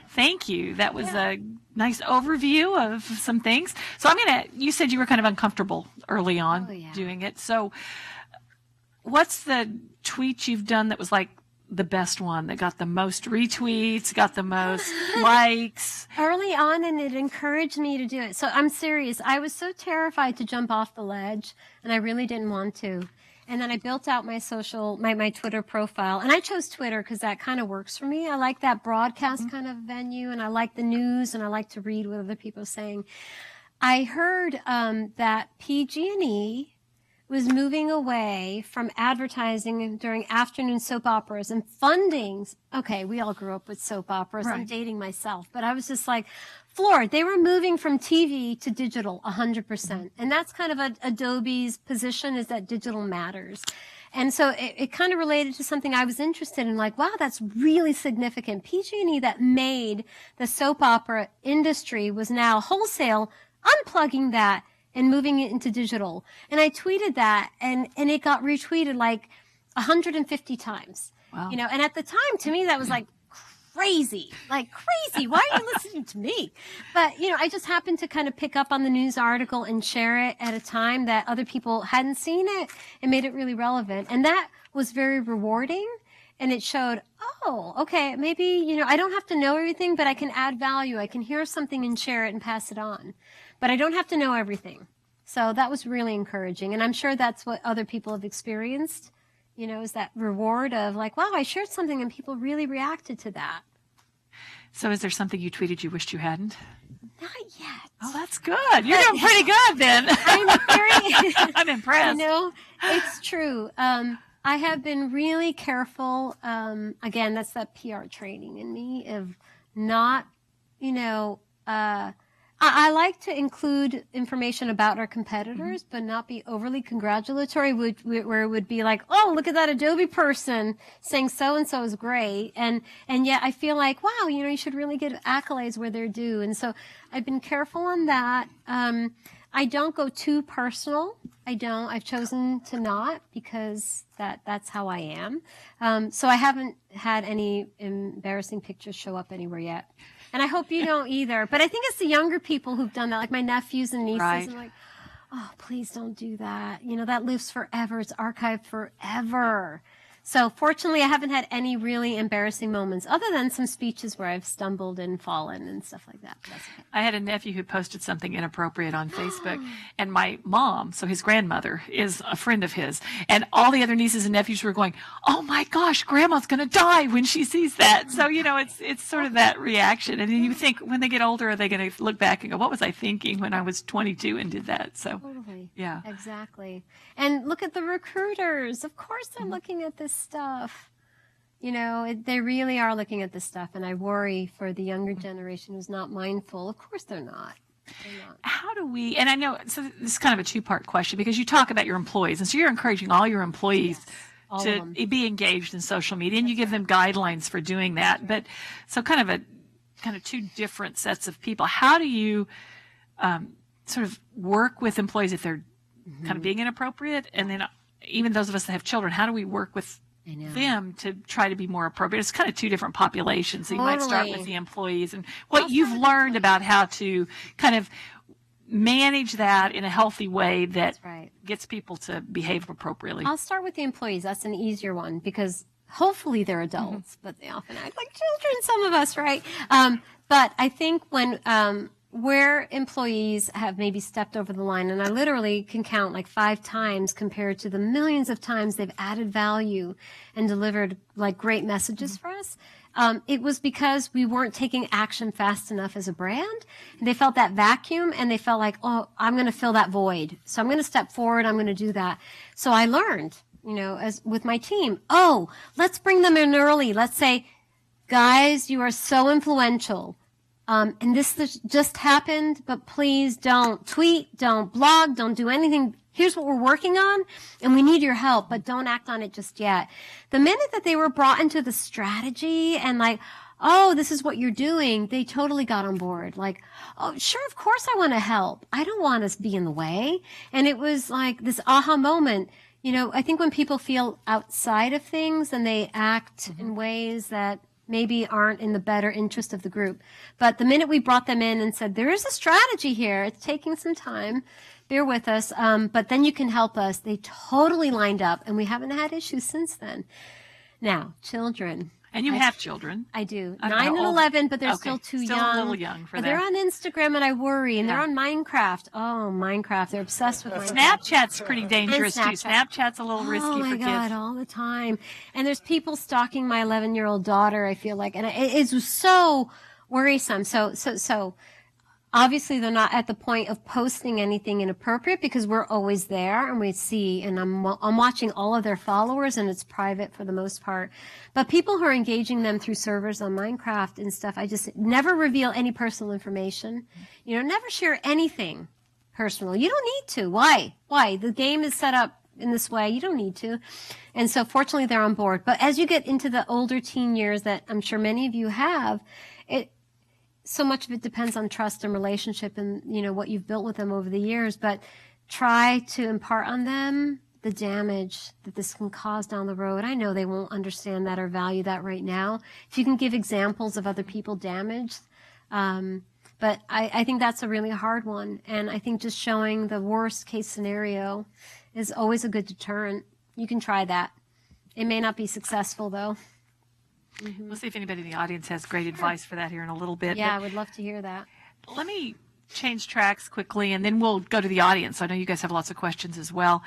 thank you. That was a nice overview of some things. So you said you were kind of uncomfortable early on doing it. So what's the tweet you've done that was like the best one, that got the most retweets, got the most likes? Early on, and it encouraged me to do it. So I'm serious. I was so terrified to jump off the ledge, and I really didn't want to. And then I built out my my Twitter profile. And I chose Twitter because that kind of works for me. I like that broadcast kind of venue, and I like the news, and I like to read what other people are saying. I heard that PG&E was moving away from advertising during afternoon soap operas and funding. Okay, we all grew up with soap operas. Right. I'm dating myself. But I was just like floored. They were moving from TV to digital 100%. And that's kind of Adobe's position, is that digital matters. And so it kind of related to something I was interested in, like, wow, that's really significant. PG&E that made the soap opera industry was now wholesale unplugging that and moving it into digital. And I tweeted that, and it got retweeted like 150 times. Wow. And at the time, to me, that was like crazy. Why are you listening to me? But, I just happened to kind of pick up on the news article and share it at a time that other people hadn't seen it, and made it really relevant. And that was very rewarding. And it showed, oh, okay, maybe, I don't have to know everything, but I can add value. I can hear something and share it and pass it on. But I don't have to know everything. So that was really encouraging. And I'm sure that's what other people have experienced, is that reward of like, wow, I shared something and people really reacted to that. So is there something you tweeted you wished you hadn't? Not yet. Oh, that's good. You're doing pretty good then. I'm impressed. It's true. I have been really careful. Again, that's that PR training in me of not, I like to include information about our competitors, but not be overly congratulatory, where it would be like, oh, look at that Adobe person saying so-and-so is great. And yet I feel like, wow, you should really give accolades where they're due. And so I've been careful on that. I don't go too personal. I've chosen to not, because that's how I am. So I haven't had any embarrassing pictures show up anywhere yet. And I hope you don't either. But I think it's the younger people who've done that, like my nephews and nieces. Right. And like, oh, please don't do that. That lives forever. It's archived forever. So fortunately, I haven't had any really embarrassing moments, other than some speeches where I've stumbled and fallen and stuff like that. That's okay. I had a nephew who posted something inappropriate on Facebook, and my mom, so his grandmother, is a friend of his, and all the other nieces and nephews were going, oh my gosh, grandma's going to die when she sees that. So, it's sort of that reaction. And then you think, when they get older, are they going to look back and go, what was I thinking when I was 22 and did that? So, totally. Yeah. Exactly. And look at the recruiters. Of course they're looking at this stuff. They really are looking at this stuff, and I worry for the younger generation who's not mindful. Of course they're not. How do we, and I know, so this is kind of a two-part question, because you talk about your employees, and so you're encouraging all your employees to be engaged in social media, and you give them guidelines for doing that. But so kind of two different sets of people. How do you sort of work with employees if they're kind of being inappropriate? And then even those of us that have children, how do we work with them to try to be more appropriate? It's kind of two different populations. So you might start with the employees and what you've learned about how to kind of manage that in a healthy way that gets people to behave appropriately. I'll start with the employees. That's an easier one, because hopefully they're adults, but they often act like children, some of us, right? But I think where employees have maybe stepped over the line, and I literally can count like 5 times compared to the millions of times they've added value and delivered like great messages for us, it was because we weren't taking action fast enough as a brand. They felt that vacuum, and they felt like, oh, I'm going to fill that void. So I'm going to step forward. I'm going to do that. So I learned, as with my team, oh, let's bring them in early. Let's say, guys, you are so influential. And this just happened, but please don't tweet, don't blog, don't do anything. Here's what we're working on, and we need your help, but don't act on it just yet. The minute that they were brought into the strategy and like, oh, this is what you're doing, they totally got on board. Like, oh, sure, of course I want to help. I don't want us to be in the way. And it was like this aha moment. I think when people feel outside of things and they act in ways that maybe aren't in the better interest of the group. But the minute we brought them in and said, there is a strategy here, it's taking some time, bear with us, but then you can help us, they totally lined up, and we haven't had issues since then. Now, children. And you have children. I do. I don't 9 know, and old- 11, but they're okay, still too still young. a little young for But that. they're on Instagram, and I worry, and they're Yeah. on Minecraft. Oh, Minecraft. They're obsessed with Minecraft. Snapchat's pretty dangerous too. Snapchat. Snapchat's a little risky Oh my for God, kids. all the time. And there's people stalking my 11-year-old daughter, I feel like. And it's so worrisome. So obviously they're not at the point of posting anything inappropriate because we're always there and we see, and I'm watching all of their followers, and it's private for the most part. But people who are engaging them through servers on Minecraft and stuff, I just never reveal any personal information. Never share anything personal. You don't need to. Why? The game is set up in this way. You don't need to. And so fortunately they're on board. But as you get into the older teen years that I'm sure many of you have, so much of it depends on trust and relationship and, what you've built with them over the years. But try to impart on them the damage that this can cause down the road. I know they won't understand that or value that right now. If you can give examples of other people damaged, but I think that's a really hard one. And I think just showing the worst case scenario is always a good deterrent. You can try that. It may not be successful, though. We'll see if anybody in the audience has great advice for that here in a little bit. Yeah, I would love to hear that. But let me change tracks quickly, and then we'll go to the audience. I know you guys have lots of questions as well.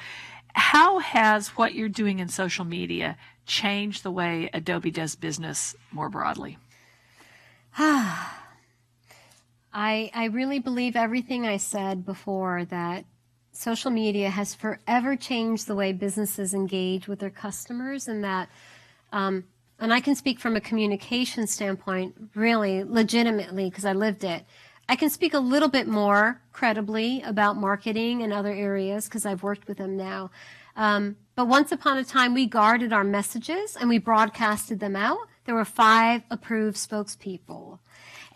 How has what you're doing in social media changed the way Adobe does business more broadly? I really believe everything I said before, that social media has forever changed the way businesses engage with their customers, and that, and I can speak from a communication standpoint, really legitimately, because I lived it. I can speak a little bit more credibly about marketing and other areas because I've worked with them now. But once upon a time, we guarded our messages and we broadcasted them out. There were 5 approved spokespeople.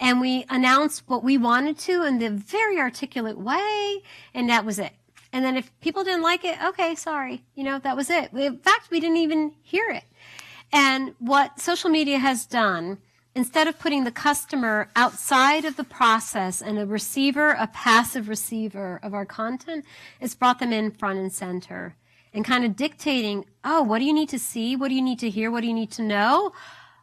And we announced what we wanted to in the very articulate way, and that was it. And then if people didn't like it, okay, sorry, that was it. In fact, we didn't even hear it. And what social media has done, instead of putting the customer outside of the process and a passive receiver of our content, it's brought them in front and center and kind of dictating, oh, what do you need to see? What do you need to hear? What do you need to know?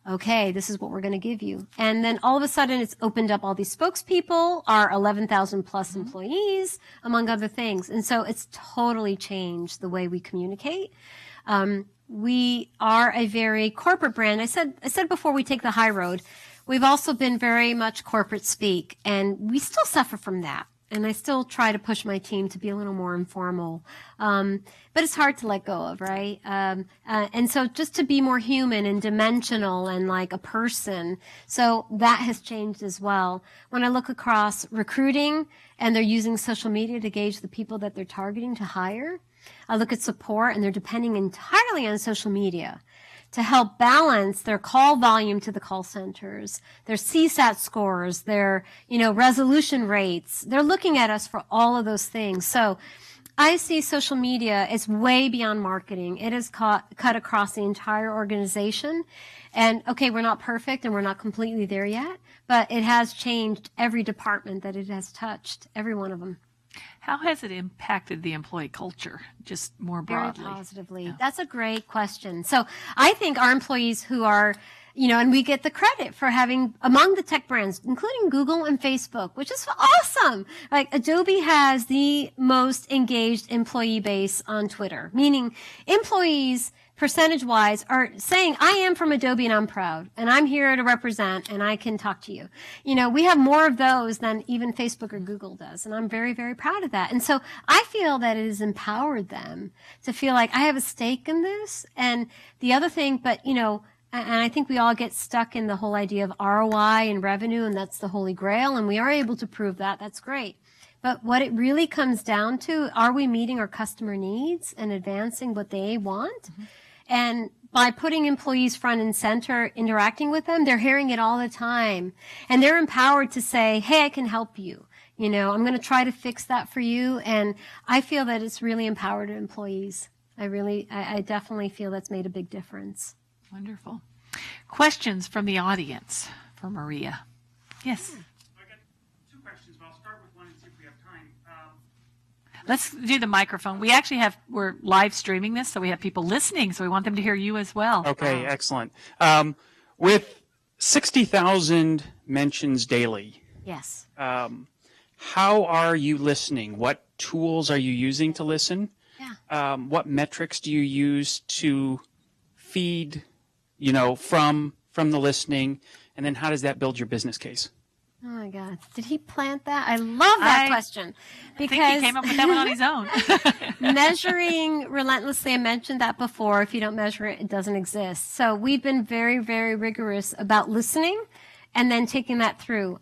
Okay, this is what we're going to give you. And then all of a sudden it's opened up all these spokespeople, our 11,000 plus employees, among other things. And so it's totally changed the way we communicate. We are a very corporate brand. I said before we take the high road, we've also been very much corporate speak, and we still suffer from that. And I still try to push my team to be a little more informal. But it's hard to let go of, right? And so just to be more human and dimensional and like a person. So that has changed as well. When I look across recruiting and they're using social media to gauge the people that they're targeting to hire, I look at support and they're depending entirely on social media to help balance their call volume to the call centers, their CSAT scores, their, resolution rates. They're looking at us for all of those things. So I see social media as way beyond marketing. It has cut across the entire organization. And okay, we're not perfect and we're not completely there yet, but it has changed every department that it has touched, every one of them. How has it impacted the employee culture, just more broadly? Very positively. Yeah. That's a great question. So I think our employees who are, and we get the credit for having among the tech brands, including Google and Facebook, which is awesome. Like Adobe has the most engaged employee base on Twitter, meaning employees percentage-wise are saying, I am from Adobe and I'm proud and I'm here to represent and I can talk to you. We have more of those than even Facebook or Google does. And I'm very, very proud of that. And so I feel that it has empowered them to feel like I have a stake in this. And the other thing, and I think we all get stuck in the whole idea of ROI and revenue, and that's the holy grail. And we are able to prove that. That's great. But what it really comes down to, are we meeting our customer needs and advancing what they want? Mm-hmm. And by putting employees front and center, interacting with them, they're hearing it all the time. And they're empowered to say, hey, I can help you. I'm going to try to fix that for you. And I feel that it's really empowered employees. I definitely feel that's made a big difference. Wonderful. Questions from the audience for Maria? Yes. I got two questions, but I'll start with one and see if we have time. Let's do the microphone. We're live streaming this, so we have people listening, so we want them to hear you as well. Okay, excellent. With 60,000 mentions daily, Yes. how are you listening? What tools are you using to listen? Yeah. What metrics do you use to feed, from the listening? And then how does that build your business case? Oh my God. Did he plant that? I love that question. I think he came up with that one on his own. Measuring relentlessly, I mentioned that before. If you don't measure it, it doesn't exist. So we've been very, very rigorous about listening and then taking that through.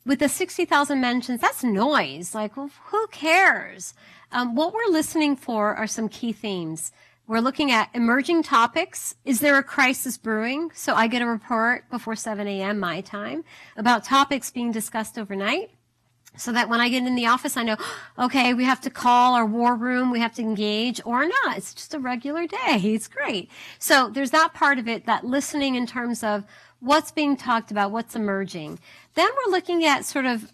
With the 60,000 mentions, that's noise. Like, well, who cares? What we're listening for are some key themes. We're looking at emerging topics. Is there a crisis brewing? So I get a report before 7 a.m. my time about topics being discussed overnight, so that when I get in the office, I know, okay, we have to call our war room, we have to engage, or not. It's just a regular day. It's great. So there's that part of it, that listening in terms of what's being talked about, what's emerging. Then we're looking at sort of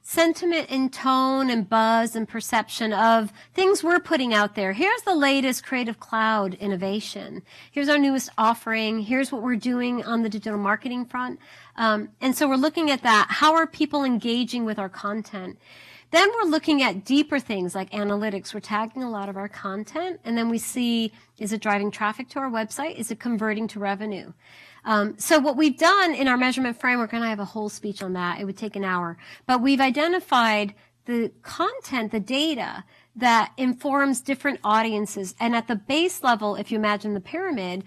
sentiment and tone and buzz and perception of things we're putting out there. Here's the latest Creative Cloud innovation. Here's our newest offering. Here's what we're doing on the digital marketing front. And so we're looking at that. How are people engaging with our content? Then we're looking at deeper things like analytics. We're tagging a lot of our content, and then we see, is it driving traffic to our website? Is it converting to revenue? So what we've done in our measurement framework, and I have a whole speech on that, it would take an hour, but we've identified the content, the data that informs different audiences. And at the base level, if you imagine the pyramid,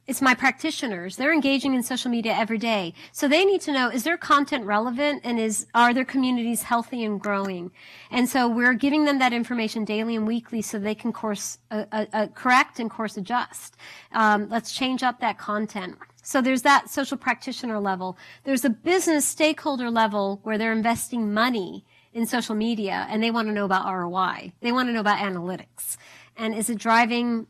it's my practitioners. They're engaging in social media every day. So they need to know, is their content relevant, and are their communities healthy and growing? And so we're giving them that information daily and weekly so they can course correct and course adjust. Let's change up that content. So there's that social practitioner level. There's a business stakeholder level where they're investing money in social media and they want to know about ROI. They want to know about analytics. And is it driving,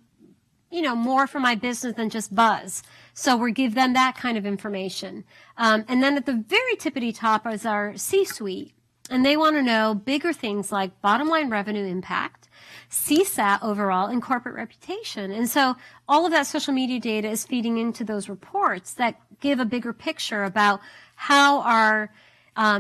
more for my business than just buzz? So we give them that kind of information. And then at the very tippity top is our C-suite. And they want to know bigger things like bottom line revenue impact, CSAT overall, and corporate reputation. And so all of that social media data is feeding into those reports that give a bigger picture about how our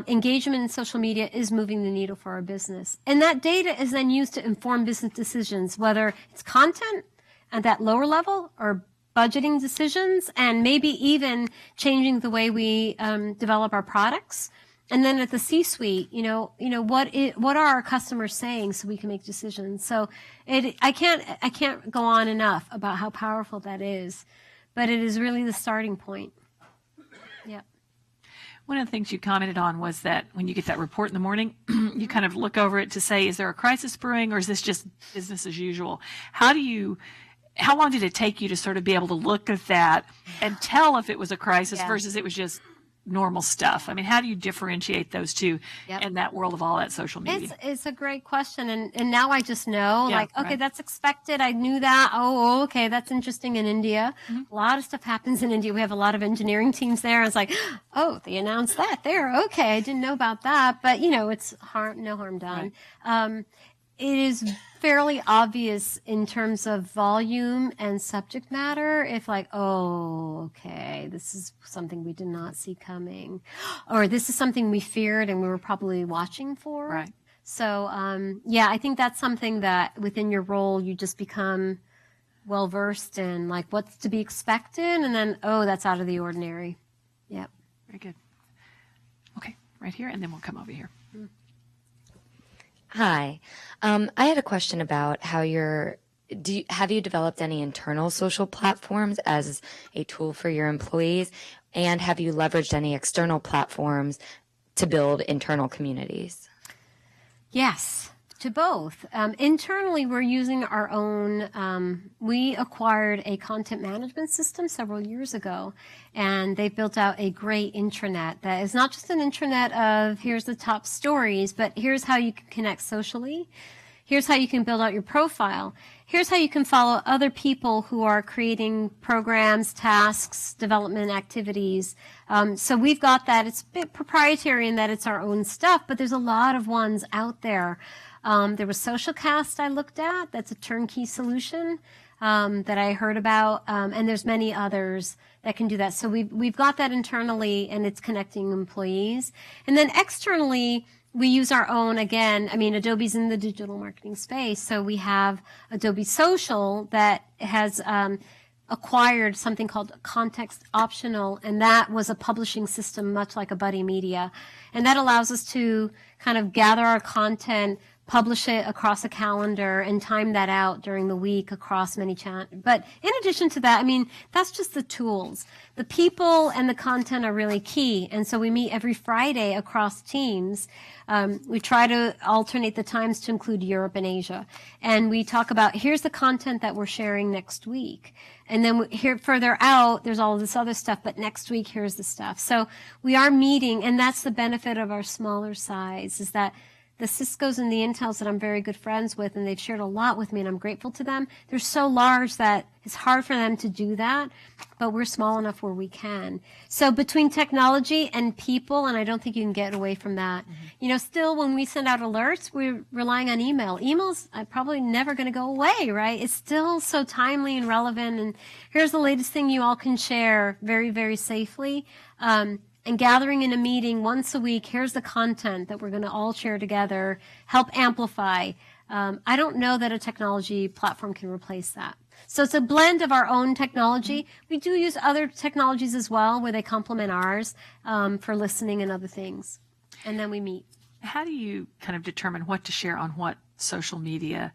engagement in social media is moving the needle for our business. And that data is then used to inform business decisions, whether it's content at that lower level or budgeting decisions, and maybe even changing the way we develop our products. And then at the C-suite, what are our customers saying so we can make decisions? So I can't go on enough about how powerful that is, but it is really the starting point. Yeah. One of the things you commented on was that when you get that report in the morning, you kind of look over it to say, is there a crisis brewing, or is this just business as usual? How long did it take you to sort of be able to look at that and tell if it was a crisis versus it was just normal stuff? I mean, how do you differentiate those two in that world of all that social media? It's a great question. And now I just know, okay, that's expected. I knew that. Oh, okay. That's interesting in India. Mm-hmm. A lot of stuff happens in India. We have a lot of engineering teams there. I was like, oh, they announced that there. Okay. I didn't know about that, but it's no harm done. Right. It is fairly obvious in terms of volume and subject matter if okay, this is something we did not see coming, or this is something we feared and we were probably watching for. Right. So, I think that's something that within your role, you just become well-versed in what's to be expected, and then, that's out of the ordinary. Yep. Very good. Okay, right here, and then we'll come over here. Hi. I had a question about how have you developed any internal social platforms as a tool for your employees? And have you leveraged any external platforms to build internal communities? Yes, to both. Internally, we're using our own, we acquired a content management system several years ago, and they built out a great intranet that is not just an intranet of here's the top stories, but here's how you can connect socially. Here's how you can build out your profile. Here's how you can follow other people who are creating programs, tasks, development activities. So we've got that. It's a bit proprietary in that it's our own stuff, but there's a lot of ones out there. There was SocialCast I looked at. That's a turnkey solution that I heard about, and there's many others that can do that. So we've got that internally, and it's connecting employees. And then externally, we use our own, again, I mean, Adobe's in the digital marketing space, so we have Adobe Social that has acquired something called Context Optional, and that was a publishing system much like a Buddy Media. And that allows us to kind of gather our content, publish it across a calendar, and time that out during the week across many channels. But in addition to that, I mean, that's just the tools. The people and the content are really key. And so we meet every Friday across teams. We try to alternate the times to include Europe and Asia. And we talk about, here's the content that we're sharing next week. And then here further out, there's all of this other stuff, but next week, here's the stuff. So we are meeting, and that's the benefit of our smaller size, is that the Ciscos and the Intels that I'm very good friends with, and they've shared a lot with me, and I'm grateful to them, they're so large that it's hard for them to do that, but we're small enough where we can. So between technology and people, and I don't think you can get away from that. You know, still when we send out alerts, we're relying on email. Email's probably never going to go away, right? It's still so timely and relevant, and here's the latest thing you all can share very, very safely. And gathering in a meeting once a week, here's the content that we're going to all share together, help amplify. I don't know that a technology platform can replace that. So it's a blend of our own technology. We do use other technologies as well where they complement ours for listening and other things. And then we meet. How do you kind of determine what to share on what social media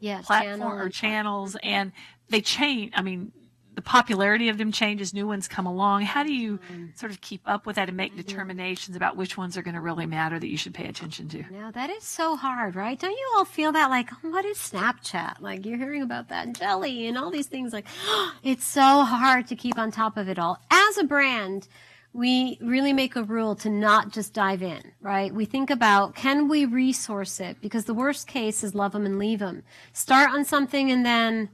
platform or channels? And they change. I mean, the popularity of them changes, new ones come along. How do you sort of keep up with that and make determinations about which ones are going to really matter that you should pay attention to? Now, that is so hard, right? Don't you all feel that, like, what is Snapchat? Like, you're hearing about that jelly and all these things. Like, it's so hard to keep on top of it all. As a brand, we really make a rule to not just dive in, right? We think about, can we resource it? Because the worst case is love them and leave them. Start on something and then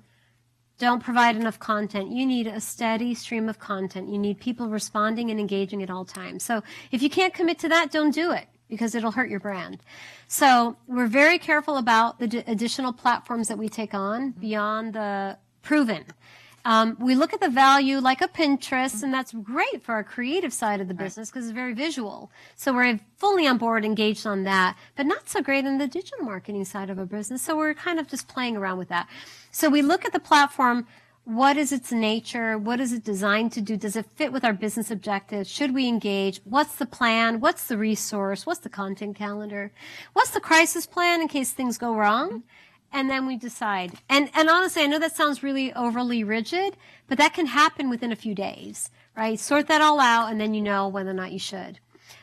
don't provide enough content. You need a steady stream of content. You need people responding and engaging at all times. So if you can't commit to that, don't do it because it'll hurt your brand. So we're very careful about the additional platforms that we take on beyond the proven. We look at the value like a Pinterest, and that's great for our creative side of the business because it's very visual. So we're fully on board, engaged on that, but not so great in the digital marketing side of a business. So we're kind of just playing around with that. So we look at the platform. What is its nature? What is it designed to do? Does it fit with our business objectives? Should we engage? What's the plan? What's the resource? What's the content calendar? What's the crisis plan in case things go wrong? And then we decide. And honestly, I know that sounds really overly rigid, but that can happen within a few days, right? Sort that all out, and then you know whether or not you should.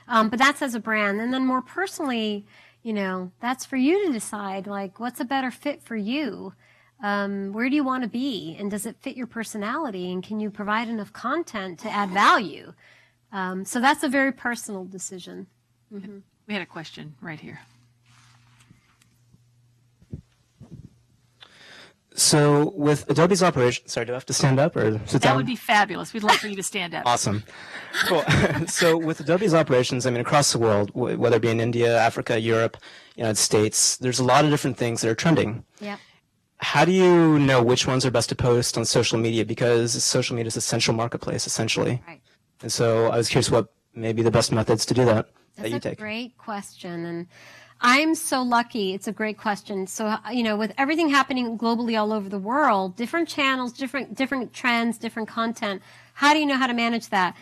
But that's as a brand. And then more personally, you know, that's for you to decide, like, what's a better fit for you? Where do you want to be? And does it fit your personality? And can you provide enough content to add value? So that's a very personal decision. Mm-hmm. We had a question right here. So with Adobe's operation, sorry, do I have to stand up or sit down? That would be fabulous. We'd love for you to stand up. Awesome. Cool. So with Adobe's operations, I mean, across the world, whether it be in India, Africa, Europe, United States, there's a lot of different things that are trending. Yeah. How do you know which ones are best to post on social media? Because social media is a central marketplace, essentially. Right. And so I was curious what may be the best methods to do that you take. That's a great question. And I'm so lucky. It's a great question. So, you know, with everything happening globally all over the world, different channels, different trends, different content, how do you know how to manage that?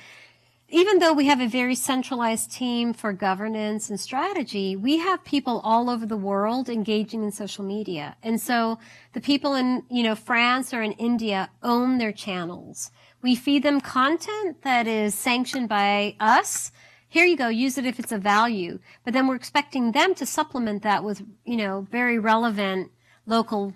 Even though we have a very centralized team for governance and strategy, we have people all over the world engaging in social media. And so the people in, you know, France or in India own their channels. We feed them content that is sanctioned by us. Here you go, use it if it's a value. But then we're expecting them to supplement that with, you know, very relevant local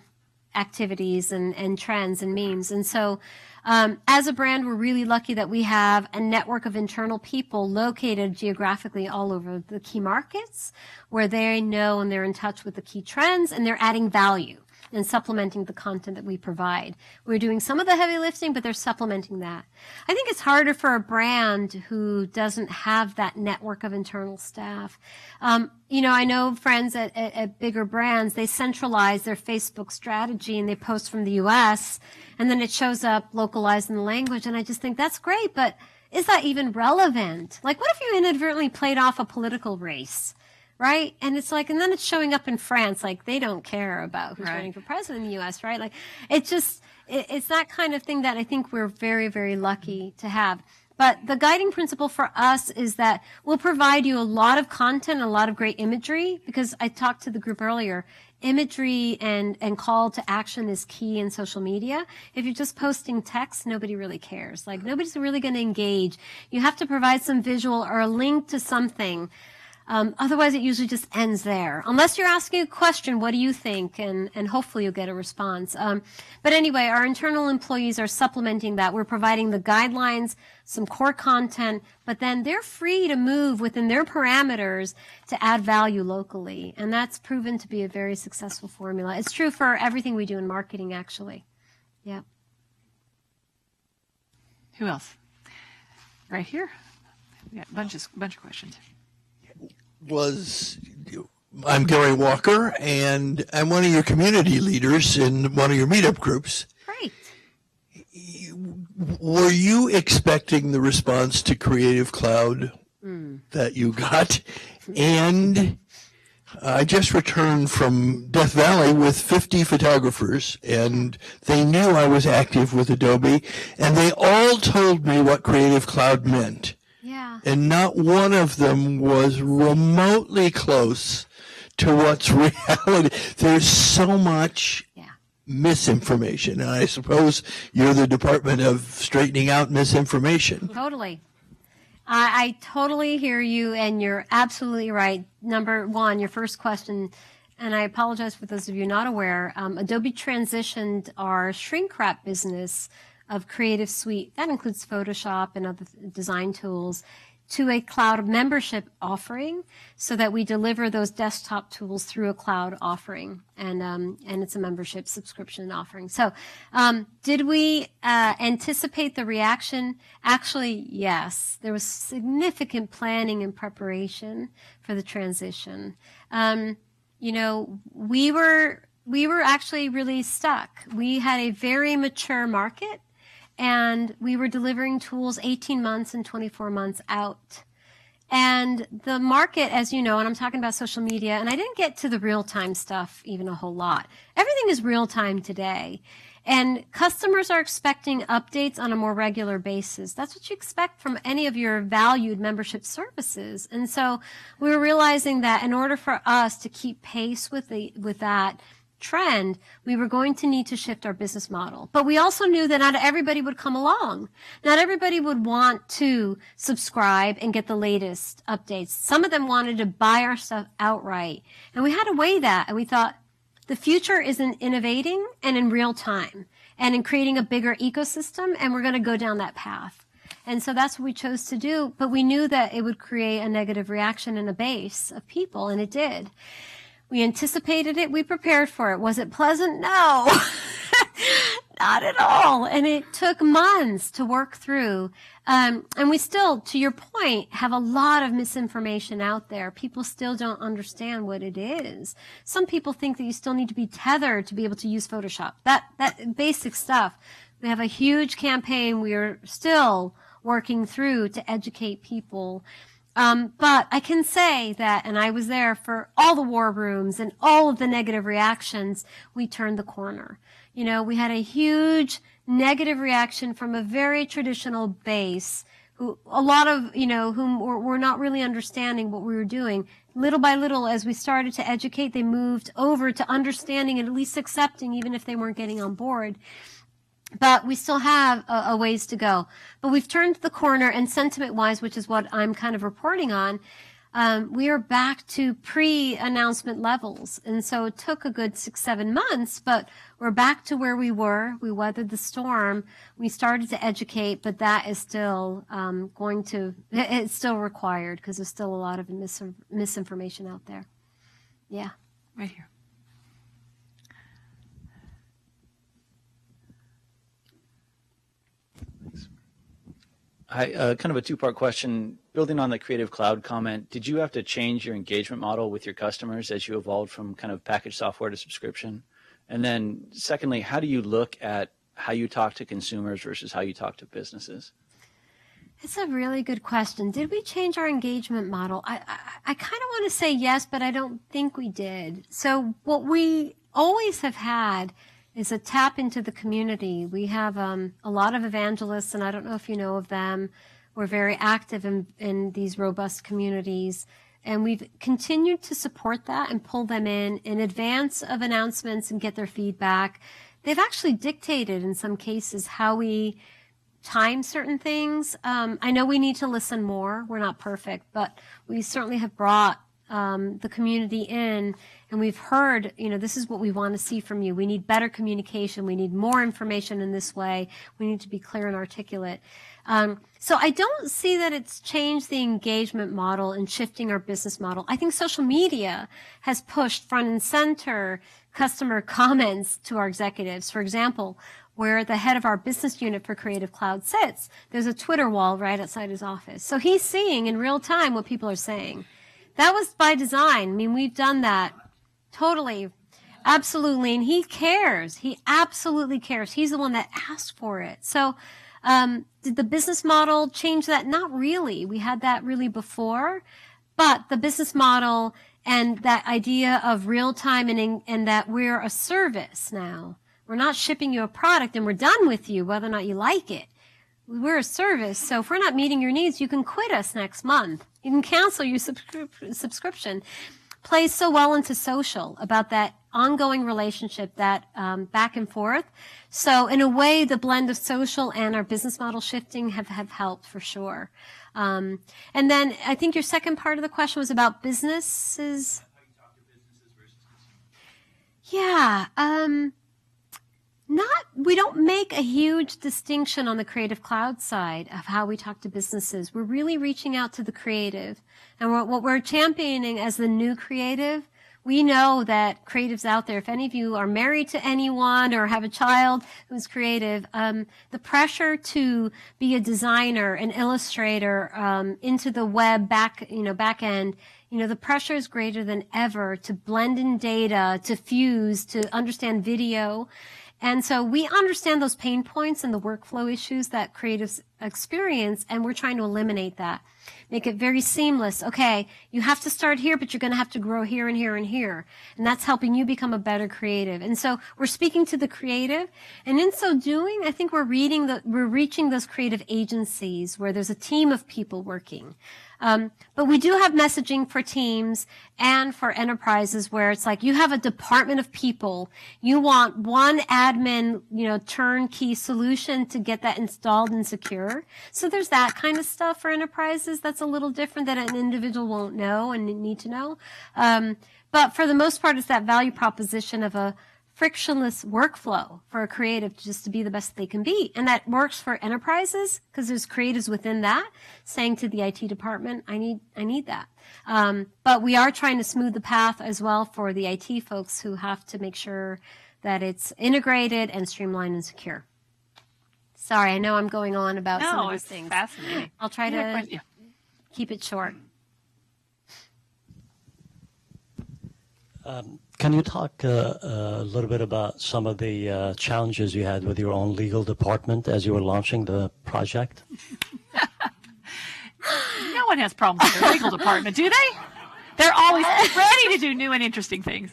activities and trends and memes. And so As a brand, we're really lucky that we have a network of internal people located geographically all over the key markets where they know and they're in touch with the key trends and they're adding value and supplementing the content that we provide. We're doing some of the heavy lifting, but they're supplementing that. I think it's harder for a brand who doesn't have that network of internal staff. I know friends at bigger brands, they centralize their Facebook strategy and they post from the US and then it shows up localized in the language. And I just think that's great, but is that even relevant? Like, what if you inadvertently played off a political race? Right? And it's like, and then it's showing up in France, like they don't care about who's running for president in the U.S., right? Like, it's that kind of thing that I think we're very, very lucky to have. But the guiding principle for us is that we'll provide you a lot of content, a lot of great imagery, because I talked to the group earlier. Imagery and call to action is key in social media. If you're just posting text, nobody really cares. Like, nobody's really going to engage. You have to provide some visual or a link to something. Otherwise, it usually just ends there. Unless you're asking a question, what do you think? And hopefully you'll get a response. But anyway, our internal employees are supplementing that. We're providing the guidelines, some core content, but then they're free to move within their parameters to add value locally. And that's proven to be a very successful formula. It's true for everything we do in marketing, actually. Yeah. Who else? Right here. We got a bunch of questions. I'm Gary Walker, and I'm one of your community leaders in one of your meetup groups. Great. Were you expecting the response to Creative Cloud that you got? And I just returned from Death Valley with 50 photographers, and they knew I was active with Adobe, and they all told me what Creative Cloud meant. Yeah. And not one of them was remotely close to what's reality. There's so much misinformation. And I suppose you're the department of straightening out misinformation. Totally. I totally hear you, and you're absolutely right. Number one, your first question, and I apologize for those of you not aware, Adobe transitioned our shrink wrap business of Creative Suite, that includes Photoshop and other design tools, to a cloud membership offering so that we deliver those desktop tools through a cloud offering. And it's a membership subscription offering. So did we anticipate the reaction? Actually, yes. There was significant planning and preparation for the transition. We were actually really stuck. We had a very mature market, and we were delivering tools 18 months and 24 months out. And the market, as you know, and I'm talking about social media, and I didn't get to the real-time stuff even a whole lot. Everything is real-time today. And customers are expecting updates on a more regular basis. That's what you expect from any of your valued membership services. And so we were realizing that in order for us to keep pace with that trend, we were going to need to shift our business model. But we also knew that not everybody would come along. Not everybody would want to subscribe and get the latest updates. Some of them wanted to buy our stuff outright. And we had to weigh that. And we thought the future is in innovating and in real time and in creating a bigger ecosystem. And we're going to go down that path. And so that's what we chose to do. But we knew that it would create a negative reaction in a base of people. And it did. We anticipated it. We prepared for it. Was it pleasant? No, not at all. And it took months to work through. And we still, to your point, have a lot of misinformation out there. People still don't understand what it is. Some people think that you still need to be tethered to be able to use Photoshop. That basic stuff. We have a huge campaign we are still working through to educate people. But I can say that, and I was there for all the war rooms and all of the negative reactions, we turned the corner. We had a huge negative reaction from a very traditional base, who a lot of, whom were not really understanding what we were doing. Little by little, as we started to educate, they moved over to understanding and at least accepting, even if they weren't getting on board. But we still have a ways to go. But we've turned the corner, and sentiment-wise, which is what I'm kind of reporting on, we are back to pre-announcement levels. And so it took a good 6-7 months, but we're back to where we were. We weathered the storm. We started to educate, but that is still it's still required because there's still a lot of misinformation out there. Yeah. Right here. Hi, kind of a two-part question. Building on the Creative Cloud comment, did you have to change your engagement model with your customers as you evolved from kind of packaged software to subscription? And then secondly, how do you look at how you talk to consumers versus how you talk to businesses? It's a really good question. Did we change our engagement model? I kind of want to say yes, but I don't think we did. So what we always have had is a tap into the community. We have a lot of evangelists, and I don't know if you know of them. We're very active in these robust communities, and we've continued to support that and pull them in advance of announcements and get their feedback. They've actually dictated in some cases how we time certain things. I know we need to listen more. We're not perfect, but we certainly have brought the community in, and we've heard, this is what we want to see from you. We need better communication. We need more information in this way. We need to be clear and articulate. So I don't see that it's changed the engagement model and shifting our business model. I think social media has pushed front and center customer comments to our executives. For example, where the head of our business unit for Creative Cloud sits, there's a Twitter wall right outside his office. So he's seeing in real time what people are saying. That was by design. I mean, we've done that totally, absolutely, and he cares. He absolutely cares. He's the one that asked for it. So did the business model change that? Not really. We had that really before, but the business model and that idea of real time and that we're a service now. We're not shipping you a product and we're done with you, whether or not you like it. We're a service, so if we're not meeting your needs, you can quit us next month. You can cancel your subscription. Plays so well into social about that ongoing relationship, that back and forth. So in a way, the blend of social and our business model shifting have helped for sure. And then I think your second part of the question was about businesses. How you talk to businesses versus consumers. Yeah. We don't make a huge distinction on the Creative Cloud side of how we talk to businesses. We're really reaching out to the creative. And what we're championing as the new creative, we know that creatives out there, if any of you are married to anyone or have a child who's creative, the pressure to be a designer, an illustrator, into the web back end, the pressure is greater than ever to blend in data, to fuse, to understand video. And so we understand those pain points and the workflow issues that creatives experience, and we're trying to eliminate that. Make it very seamless. Okay, you have to start here, but you're going to have to grow here and here and here. And that's helping you become a better creative. And so we're speaking to the creative. And in so doing, I think we're reaching those creative agencies where there's a team of people working. But we do have messaging for teams and for enterprises where it's like you have a department of people. You want one admin, turnkey solution to get that installed and secure. So there's that kind of stuff for enterprises that's a little different that an individual won't know and need to know. But for the most part, it's that value proposition of a frictionless workflow for a creative just to be the best they can be. And that works for enterprises because there's creatives within that saying to the IT department, I need that. But we are trying to smooth the path as well for the IT folks who have to make sure that it's integrated and streamlined and secure. Sorry, I know I'm going on about some of these things. Fascinating. I'll try to keep it short. Can you talk a little bit about some of the challenges you had with your own legal department as you were launching the project? No one has problems with their legal department, do they? They're always ready to do new and interesting things.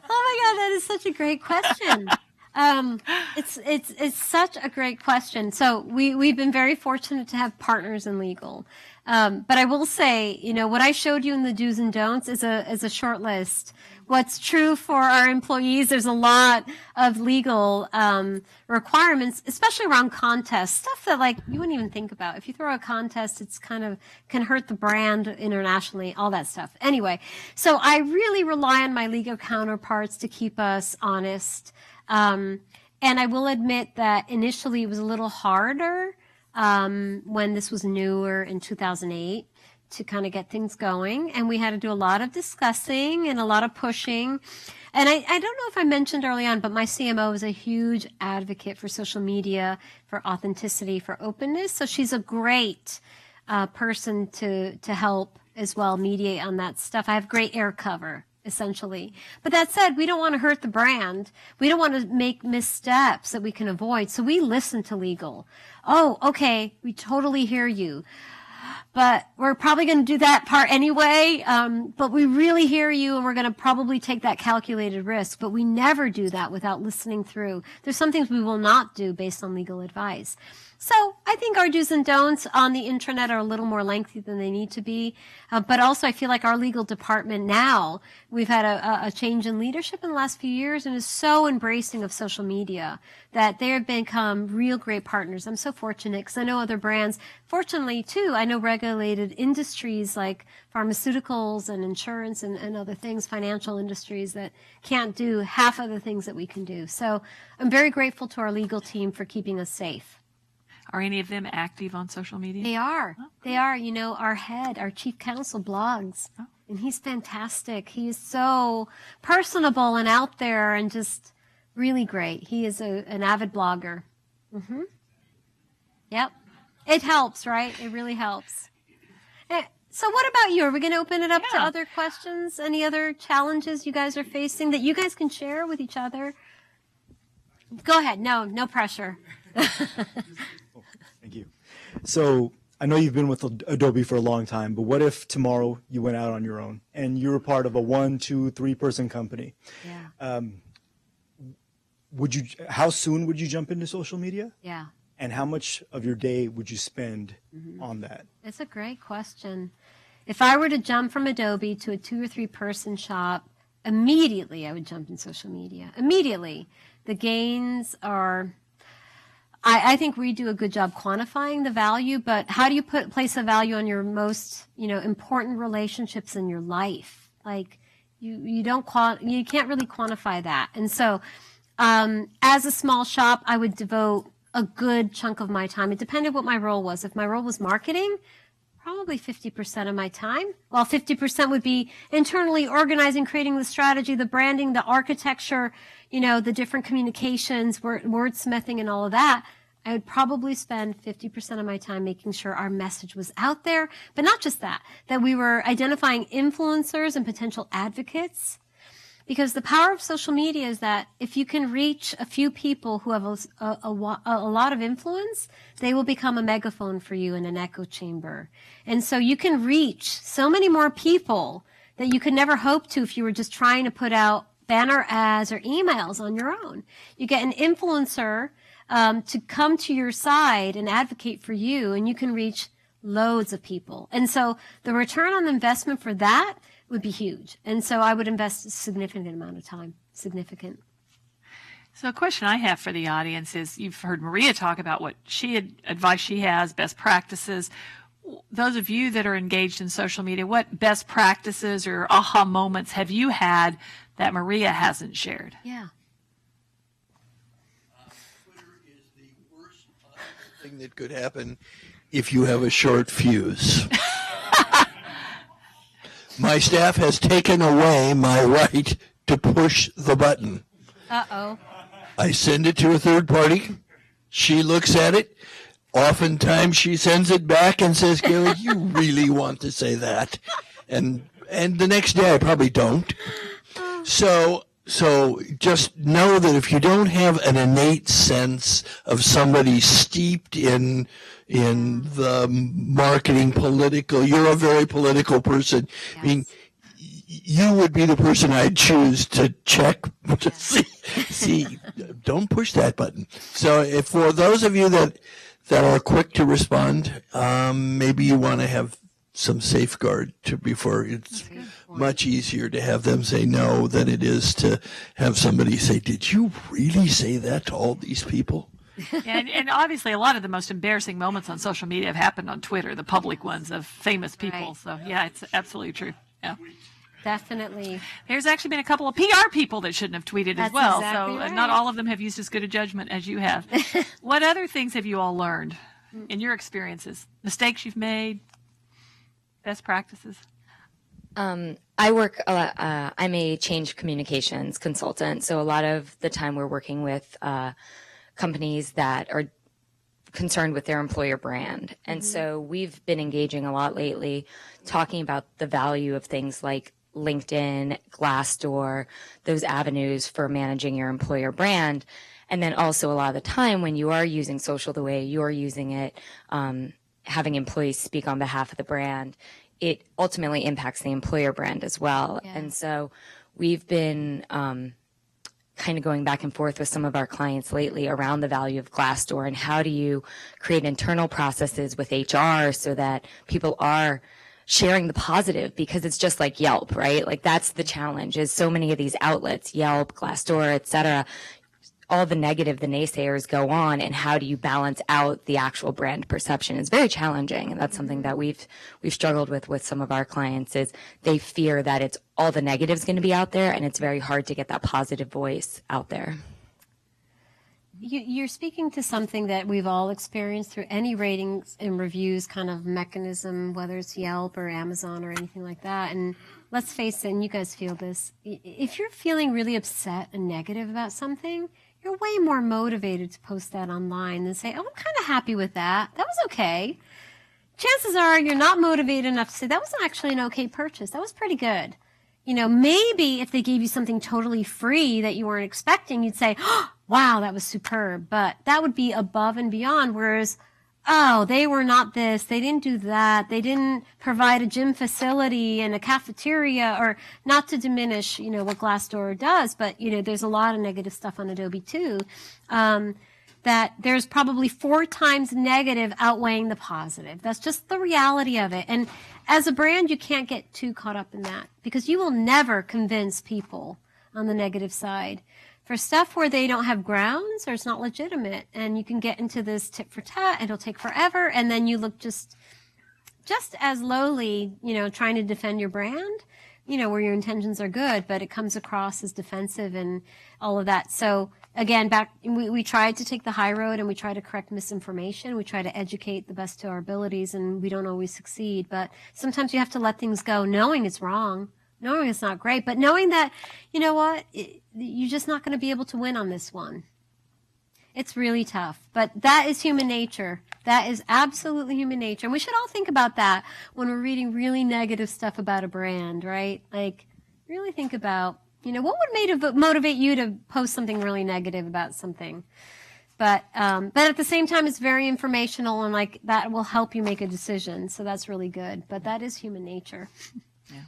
Oh my God, that is such a great question. It's such a great question. So we've been very fortunate to have partners in legal. But I will say, what I showed you in the do's and don'ts is a short list. What's true for our employees, there's a lot of legal requirements, especially around contests, stuff that you wouldn't even think about. If you throw a contest, it's can hurt the brand internationally, all that stuff. Anyway, so I really rely on my legal counterparts to keep us honest. And I will admit that initially it was a little harder when this was newer in 2008 to kind of get things going. And we had to do a lot of discussing and a lot of pushing. And I don't know if I mentioned early on, but my CMO is a huge advocate for social media, for authenticity, for openness. So she's a great person to help as well mediate on that stuff. I have great air cover, essentially. But that said, we don't want to hurt the brand. We don't want to make missteps that we can avoid. So we listen to legal. Oh, okay, we totally hear you. But we're probably going to do that part anyway. But we really hear you, and we're going to probably take that calculated risk. But we never do that without listening through. There's some things we will not do based on legal advice. So I think our do's and don'ts on the intranet are a little more lengthy than they need to be. But also I feel like our legal department now, we've had a change in leadership in the last few years and is so embracing of social media that they have become real great partners. I'm so fortunate because I know other brands, fortunately too, I know regulated industries like pharmaceuticals and insurance and other things, financial industries that can't do half of the things that we can do. So I'm very grateful to our legal team for keeping us safe. Are any of them active on social media? They are. Oh, they are. Our chief counsel blogs, and he's fantastic. He is so personable and out there and just really great. He is an avid blogger. Mm-hmm. Yep. It helps, right? It really helps. So what about you? Are we going to open it up to other questions? Any other challenges you guys are facing that you guys can share with each other? Go ahead. No pressure. Thank you. So I know you've been with Adobe for a long time, but what if tomorrow you went out on your own and you were part of a 1, 2, 3-person company? Yeah. How soon would you jump into social media? Yeah. And how much of your day would you spend on that? It's a great question. If I were to jump from Adobe to a 2 or 3-person shop, immediately I would jump in social media. Immediately. The gains are... I think we do a good job quantifying the value, but how do you place a value on your most, important relationships in your life? Like you can't really quantify that. And so, as a small shop, I would devote a good chunk of my time. It depended what my role was. If my role was marketing, probably 50% of my time. Well, 50% would be internally organizing, creating the strategy, the branding, the architecture, the different communications, wordsmithing and all of that. I would probably spend 50% of my time making sure our message was out there, but not just that we were identifying influencers and potential advocates. Because the power of social media is that if you can reach a few people who have a lot of influence, they will become a megaphone for you in an echo chamber. And so you can reach so many more people that you could never hope to if you were just trying to put out banner ads or emails on your own. You get an influencer to come to your side and advocate for you, and you can reach loads of people. And so the return on investment for that would be huge. And so I would invest a significant amount of time. Significant. So a question I have for the audience is, you've heard Maria talk about what advice she has, best practices. Those of you that are engaged in social media, what best practices or aha moments have you had that Maria hasn't shared? Yeah. That could happen if you have a short fuse. My staff has taken away my right to push the button. Uh-oh. I send it to a third party. She looks at it. Oftentimes she sends it back and says, Gary, you really want to say that? And the next day I probably don't. So just know that if you don't have an innate sense of somebody steeped in the marketing political, you're a very political person. Yes. I mean, you would be the person I'd choose to check to see. Don't push that button. So if for those of you that are quick to respond, maybe you want to have some safeguard before it's much easier to have them say no than it is to have somebody say, "Did you really say that to all these people?" And obviously, a lot of the most embarrassing moments on social media have happened on Twitter, the public ones of famous people. Right. So, yeah, it's absolutely true. Yeah. Definitely. There's actually been a couple of PR people that shouldn't have tweeted as That's well. exactly So, right. not all of them have used as good a judgment as you have. What other things have you all learned in your experiences? Mistakes you've made? Best practices? I work a lot, I'm a change communications consultant. So a lot of the time we're working with companies that are concerned with their employer brand. And so we've been engaging a lot lately, talking about the value of things like LinkedIn, Glassdoor, those avenues for managing your employer brand. And then also a lot of the time when you are using social the way you're using it, having employees speak on behalf of the brand, it ultimately impacts the employer brand as well. Yeah. And so we've been kind of going back and forth with some of our clients lately around the value of Glassdoor and how do you create internal processes with HR so that people are sharing the positive, because it's just like Yelp, right? Like that's the challenge, is so many of these outlets, Yelp, Glassdoor, et cetera, all the negative, the naysayers go on, and how do you balance out the actual brand perception? It's very challenging, and that's something that we've struggled with some of our clients, is they fear that it's all the negatives going to be out there, and it's very hard to get that positive voice out there. You're speaking to something that we've all experienced through any ratings and reviews kind of mechanism, whether it's Yelp or Amazon or anything like that. And let's face it, and you guys feel this, if you're feeling really upset and negative about something, you're way more motivated to post that online than say, "Oh, I'm kind of happy with that. That was okay." Chances are you're not motivated enough to say, "That was actually an okay purchase. That was pretty good." You know, maybe if they gave you something totally free that you weren't expecting, you'd say, "Oh, wow, that was superb." But that would be above and beyond. Whereas, "Oh, they were not this, they didn't do that, they didn't provide a gym facility and a cafeteria," or not to diminish, you know, what Glassdoor does, but, you know, there's a lot of negative stuff on Adobe too, that there's probably 4 times negative outweighing the positive. That's just the reality of it. And as a brand, you can't get too caught up in that, because you will never convince people on the negative side. For stuff where they don't have grounds or it's not legitimate, and you can get into this tit for tat, it'll take forever, and then you look just as lowly, you know, trying to defend your brand, you know, where your intentions are good, but it comes across as defensive and all of that. So again, we tried to take the high road, and we try to correct misinformation. We try to educate the best to our abilities, and we don't always succeed. But sometimes you have to let things go, knowing it's wrong, knowing it's not great, but knowing that, you know what, you're just not going to be able to win on this one. It's really tough, but that is human nature. That is absolutely human nature. And we should all think about that when we're reading really negative stuff about a brand, right? Like, really think about, you know, what would motivate you to post something really negative about something? But at the same time, it's very informational, and like that will help you make a decision. So that's really good. But that is human nature. Yeah.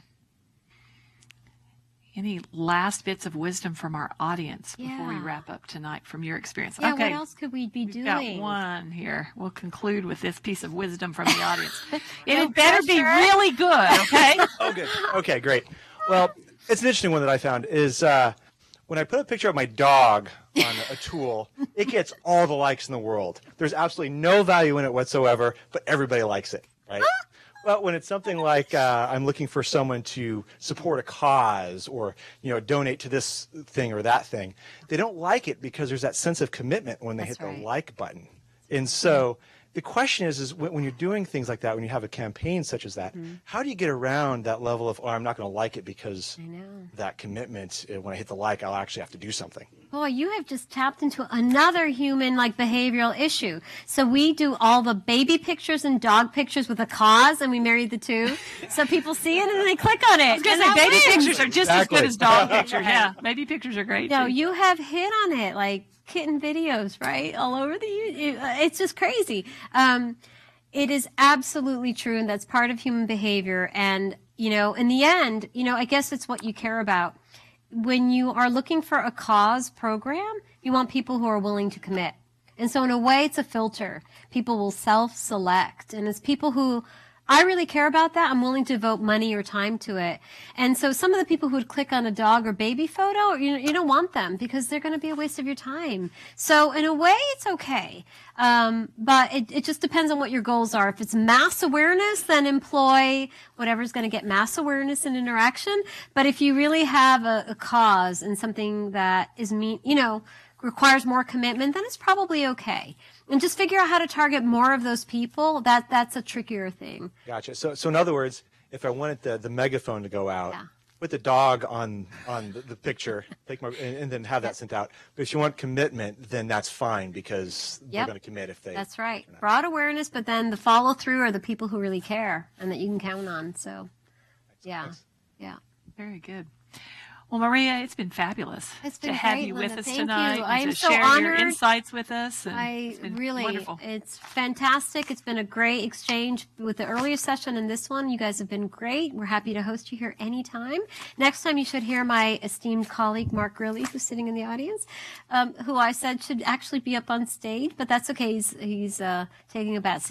Any last bits of wisdom from our audience before we Yeah. wrap up tonight from your experience? Yeah, Okay. what else could we be We've doing? got one here. We'll conclude with this piece of wisdom from the audience. It No had better be pressure. really good, okay? Oh, good. Okay, great. Well, it's an interesting one that I found is when I put a picture of my dog on a tool, it gets all the likes in the world. There's absolutely no value in it whatsoever, but everybody likes it, right? Well, when it's something like I'm looking for someone to support a cause or, you know, donate to this thing or that thing, they don't like it because there's that sense of commitment when they That's hit right. the like button. And so the question is when you're doing things like that, when you have a campaign such as that, how do you get around that level of, "Oh, I'm not going to like it because I know. that commitment, when I hit the like, I'll actually have to do something." Boy, you have just tapped into another human like behavioral issue. So we do all the baby pictures and dog pictures with a cause, and we marry the two. So people see it and then they click on it. I was going to say, baby pictures are just as good as dog pictures. Yeah, baby pictures are great, No, too. you have hit on it, like kitten videos, right? All over it's just crazy. It is absolutely true, and that's part of human behavior. And in the end, I guess it's what you care about. When you are looking for a cause program, you want people who are willing to commit. And so in a way, it's a filter. People will self-select. And it's people who I really care about that. I'm willing to devote money or time to it. And so some of the people who would click on a dog or baby photo, you don't want them because they're going to be a waste of your time. So in a way, it's okay. But it just depends on what your goals are. If it's mass awareness, then employ whatever's going to get mass awareness and interaction. But if you really have a cause and something that is requires more commitment, then it's probably okay. And just figure out how to target more of those people. That's a trickier thing. Gotcha. So in other words, if I wanted the megaphone to go out, put the dog on the picture, and then have that sent out. But if you want commitment, then that's fine because they're going to commit if they. That's right. Broad awareness, but then the follow through are the people who really care and that you can count on. So, Thanks. yeah. Very good. Well, Maria, it's been fabulous to have great, you Linda. with us Thank tonight. you. And I am to so share honored. your insights with us. And it's been wonderful. It's fantastic. It's been a great exchange with the earlier session and this one. You guys have been great. We're happy to host you here anytime. Next time you should hear my esteemed colleague, Mark Grilly, who's sitting in the audience, who I said should actually be up on stage, but that's okay. He's taking a back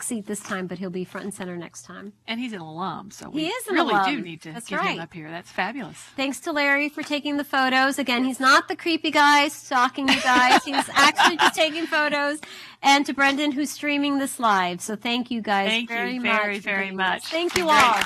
seat this time, but he'll be front and center next time. And he's an alum, so He we is an really alum. do need to That's get right. him up here. That's fabulous. Thanks to Larry for taking the photos. Again, he's not the creepy guy stalking you guys. He's actually just taking photos. And to Brendan, who's streaming this live. So thank you guys Thank very you much. very, very much. Thank you Great. all.